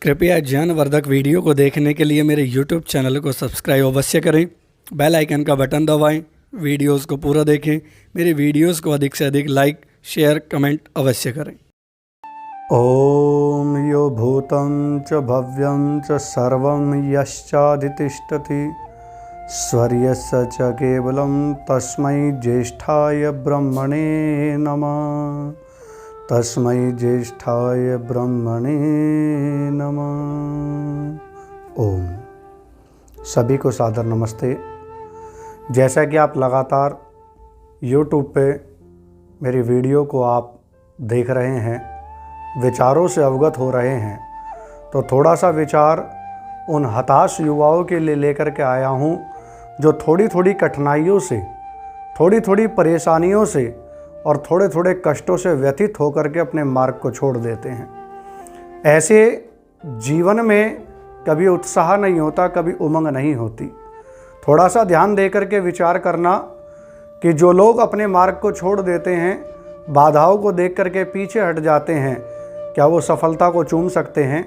कृपया ज्ञानवर्धक वीडियो को देखने के लिए मेरे YouTube चैनल को सब्सक्राइब अवश्य करें, बेल आइकन का बटन दबाएं, वीडियोस को पूरा देखें, मेरे वीडियोस को अधिक से अधिक लाइक शेयर कमेंट अवश्य करें। ओम यो भूतं च भव्यं च सर्वं यश्चाधितिष्ठति स्वर्यस्य च केवलं तस्मै ज्येष्ठाय ब्रह्मणे नमः। तस्मै ज्येष्ठाय ब्रह्मणे नमः। ओम सभी को सादर नमस्ते। जैसा कि आप लगातार YouTube पे मेरी वीडियो को आप देख रहे हैं, विचारों से अवगत हो रहे हैं, तो थोड़ा सा विचार उन हताश युवाओं के लिए लेकर के आया हूँ जो थोड़ी थोड़ी कठिनाइयों से, थोड़ी थोड़ी परेशानियों से और थोड़े थोड़े कष्टों से व्यथित होकर के अपने मार्ग को छोड़ देते हैं। ऐसे जीवन में कभी उत्साह नहीं होता, कभी उमंग नहीं होती। थोड़ा सा ध्यान दे करके विचार करना कि जो लोग अपने मार्ग को छोड़ देते हैं, बाधाओं को देख करके पीछे हट जाते हैं, क्या वो सफलता को चूम सकते हैं?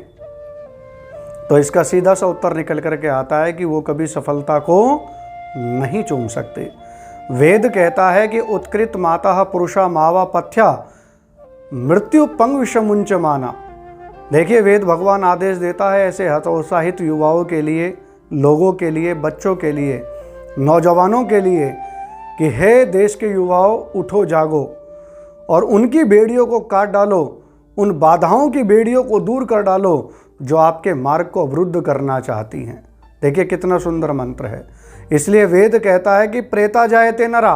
तो इसका सीधा सा उत्तर निकल करके आता है कि वो कभी सफलता को नहीं चूम सकते। वेद कहता है कि उत्कृत माता पुरुषा मावा पथ्या मृत्यु पंग विषमुंच माना। देखिए, वेद भगवान आदेश देता है ऐसे हतोत्साहित युवाओं के लिए, लोगों के लिए, बच्चों के लिए, नौजवानों के लिए कि हे देश के युवाओं, उठो जागो और उनकी बेड़ियों को काट डालो, उन बाधाओं की बेड़ियों को दूर कर डालो जो आपके मार्ग को अवरुद्ध करना चाहती हैं। देखिए कितना सुंदर मंत्र है। इसलिए वेद कहता है कि प्रेता जायते नरा,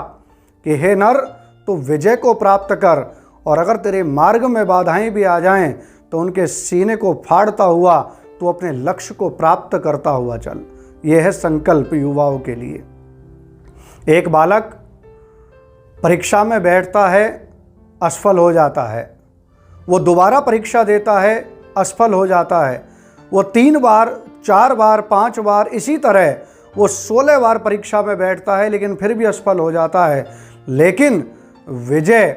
कि हे नर, तो विजय को प्राप्त कर, और अगर तेरे मार्ग में बाधाएं भी आ जाएं तो उनके सीने को फाड़ता हुआ तो अपने लक्ष्य को प्राप्त करता हुआ चल। यह है संकल्प युवाओं के लिए। एक बालक परीक्षा में बैठता है, असफल हो जाता है, वो दोबारा परीक्षा देता है, असफल हो जाता है, वो 3 बार 4 बार 5 बार इसी तरह वो 16 बार परीक्षा में बैठता है, लेकिन फिर भी असफल हो जाता है। लेकिन विजय,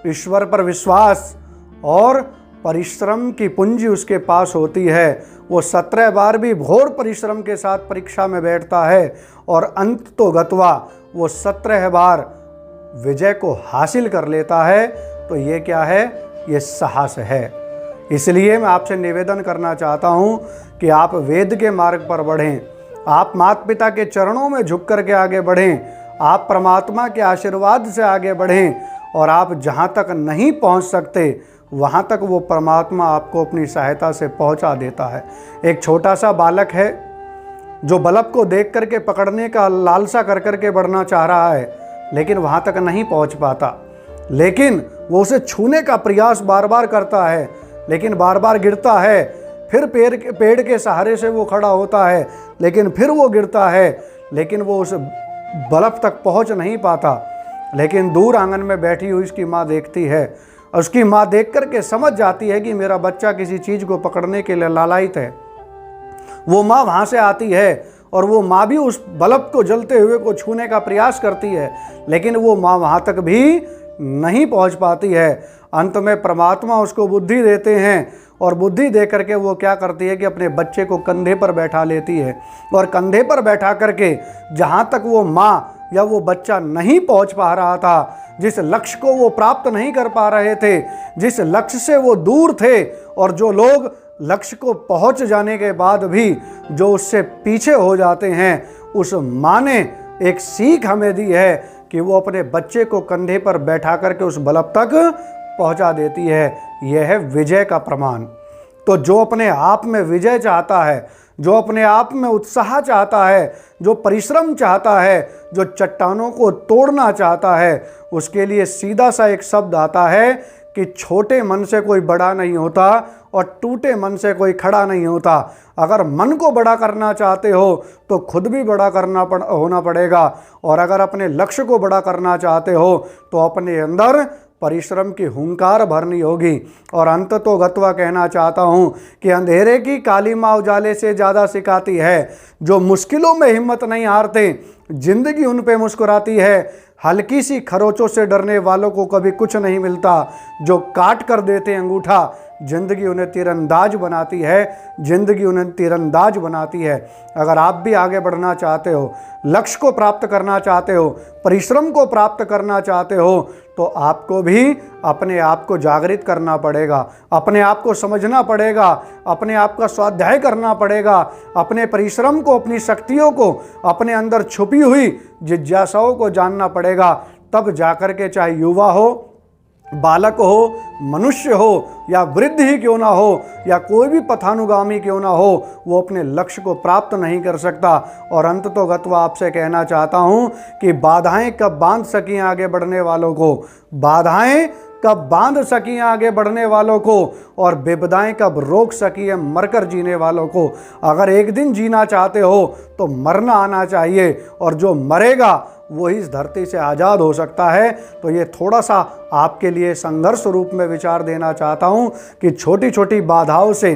ईश्वर पर विश्वास और परिश्रम की पूंजी उसके पास होती है। वो 17 बार भी घोर परिश्रम के साथ परीक्षा में बैठता है और अंत तो गत्वा वो 17 बार विजय को हासिल कर लेता है। तो ये क्या है? ये साहस है। इसलिए मैं आपसे निवेदन करना चाहता हूँ कि आप वेद के मार्ग पर बढ़ें, आप माता पिता के चरणों में झुक कर के आगे बढ़ें, आप परमात्मा के आशीर्वाद से आगे बढ़ें, और आप जहाँ तक नहीं पहुँच सकते वहाँ तक वो परमात्मा आपको अपनी सहायता से पहुँचा देता है। एक छोटा सा बालक है जो बल्ब को देख करके पकड़ने का लालसा कर करके बढ़ना चाह रहा है, लेकिन वहाँ तक नहीं पहुँच पाता। लेकिन वो उसे छूने का प्रयास बार बार करता है, लेकिन बार बार गिरता है। फिर पेड़ के सहारे से वो खड़ा होता है, लेकिन फिर वो गिरता है, लेकिन वो उस बल्ब तक पहुंच नहीं पाता। लेकिन दूर आंगन में बैठी हुई उसकी माँ देखती है, और उसकी माँ देख करके समझ जाती है कि मेरा बच्चा किसी चीज़ को पकड़ने के लिए लालायित है। वो माँ वहाँ से आती है और वो माँ भी उस बल्ब को जलते हुए को छूने का प्रयास करती है, लेकिन वो माँ वहाँ तक भी नहीं पहुँच पाती है। अंत में परमात्मा उसको बुद्धि देते हैं, और बुद्धि दे करके वो क्या करती है कि अपने बच्चे को कंधे पर बैठा लेती है, और कंधे पर बैठा करके जहाँ तक वो माँ या वो बच्चा नहीं पहुँच पा रहा था, जिस लक्ष्य को वो प्राप्त नहीं कर पा रहे थे, जिस लक्ष्य से वो दूर थे, और जो लोग लक्ष्य को पहुँच जाने के बाद भी जो उससे पीछे हो जाते हैं, उस माँ ने एक सीख हमें दी है कि वो अपने बच्चे को कंधे पर बैठा करके उस बल्ब तक पहुंचा देती है। यह है विजय का प्रमाण। तो जो अपने आप में विजय चाहता है, जो अपने आप में उत्साह चाहता है, जो परिश्रम चाहता है, जो चट्टानों को तोड़ना चाहता है, उसके लिए सीधा सा एक शब्द आता है कि छोटे मन से कोई बड़ा नहीं होता और टूटे मन से कोई खड़ा नहीं होता। अगर मन को बड़ा करना चाहते हो तो खुद भी बड़ा होना पड़ेगा, और अगर अपने लक्ष्य को बड़ा करना चाहते हो तो अपने अंदर परिश्रम की हुंकार भरनी होगी। और अंत तो गत्वा कहना चाहता हूँ कि अंधेरे की काली माँ उजाले से ज़्यादा सिखाती है। जो मुश्किलों में हिम्मत नहीं हारते, जिंदगी उन पे मुस्कुराती है। हल्की सी खरोचों से डरने वालों को कभी कुछ नहीं मिलता। जो काट कर देते अंगूठा, ज़िंदगी उन्हें तीरंदाज बनाती है, ज़िंदगी उन्हें तीरंदाज बनाती है। अगर आप भी आगे बढ़ना चाहते हो, लक्ष्य को प्राप्त करना चाहते हो, परिश्रम को प्राप्त करना चाहते हो, तो आपको भी अपने आप को जागृत करना पड़ेगा, अपने आप को समझना पड़ेगा, अपने आप का स्वाध्याय करना पड़ेगा, अपने परिश्रम को, अपनी शक्तियों को, अपने अंदर छुपी हुई जिज्ञासाओं को जानना पड़ेगा। तब जाकर के चाहे युवा हो, बालक हो, मनुष्य हो, या वृद्ध ही क्यों ना हो, या कोई भी पथानुगामी क्यों ना हो, वो अपने लक्ष्य को प्राप्त नहीं कर सकता। और अंततोगत्वा आपसे कहना चाहता हूँ कि बाधाएं कब बांध सकें आगे बढ़ने वालों को, बाधाएं कब बांध सकी आगे बढ़ने वालों को, और विपदाएं कब रोक सकी मरकर जीने वालों को। अगर एक दिन जीना चाहते हो तो मरना आना चाहिए, और जो मरेगा वही इस धरती से आज़ाद हो सकता है। तो ये थोड़ा सा आपके लिए संघर्ष रूप में विचार देना चाहता हूँ कि छोटी छोटी बाधाओं से,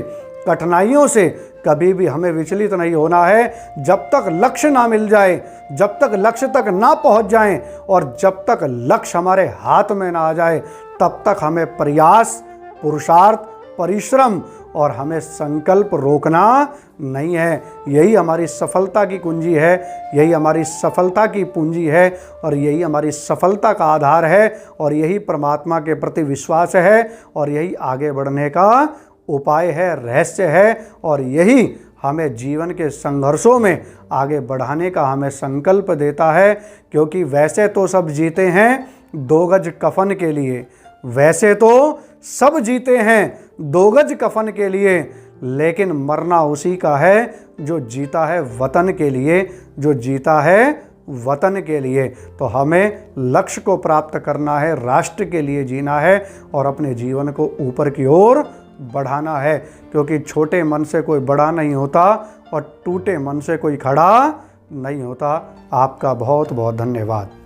कठिनाइयों से कभी भी हमें विचलित नहीं होना है। जब तक लक्ष्य ना मिल जाए, जब तक लक्ष्य तक ना पहुंच जाएं, और जब तक लक्ष्य हमारे हाथ में ना आ जाए, तब तक हमें प्रयास, पुरुषार्थ, परिश्रम और हमें संकल्प रोकना नहीं है। यही हमारी सफलता की कुंजी है, यही हमारी सफलता की पूंजी है, और यही हमारी सफलता का आधार है, और यही परमात्मा के प्रति विश्वास है, और यही आगे बढ़ने का उपाय है, रहस्य है, और यही हमें जीवन के संघर्षों में आगे बढ़ाने का हमें संकल्प देता है। क्योंकि वैसे तो सब जीते हैं 2 गज कफन के लिए, वैसे तो सब जीते हैं 2 गज कफन के लिए, लेकिन मरना उसी का है जो जीता है वतन के लिए, जो जीता है वतन के लिए। तो हमें लक्ष्य को प्राप्त करना है, राष्ट्र के लिए जीना है, और अपने जीवन को ऊपर की ओर बढ़ाना है। क्योंकि छोटे मन से कोई बड़ा नहीं होता, और टूटे मन से कोई खड़ा नहीं होता। आपका बहुत बहुत धन्यवाद।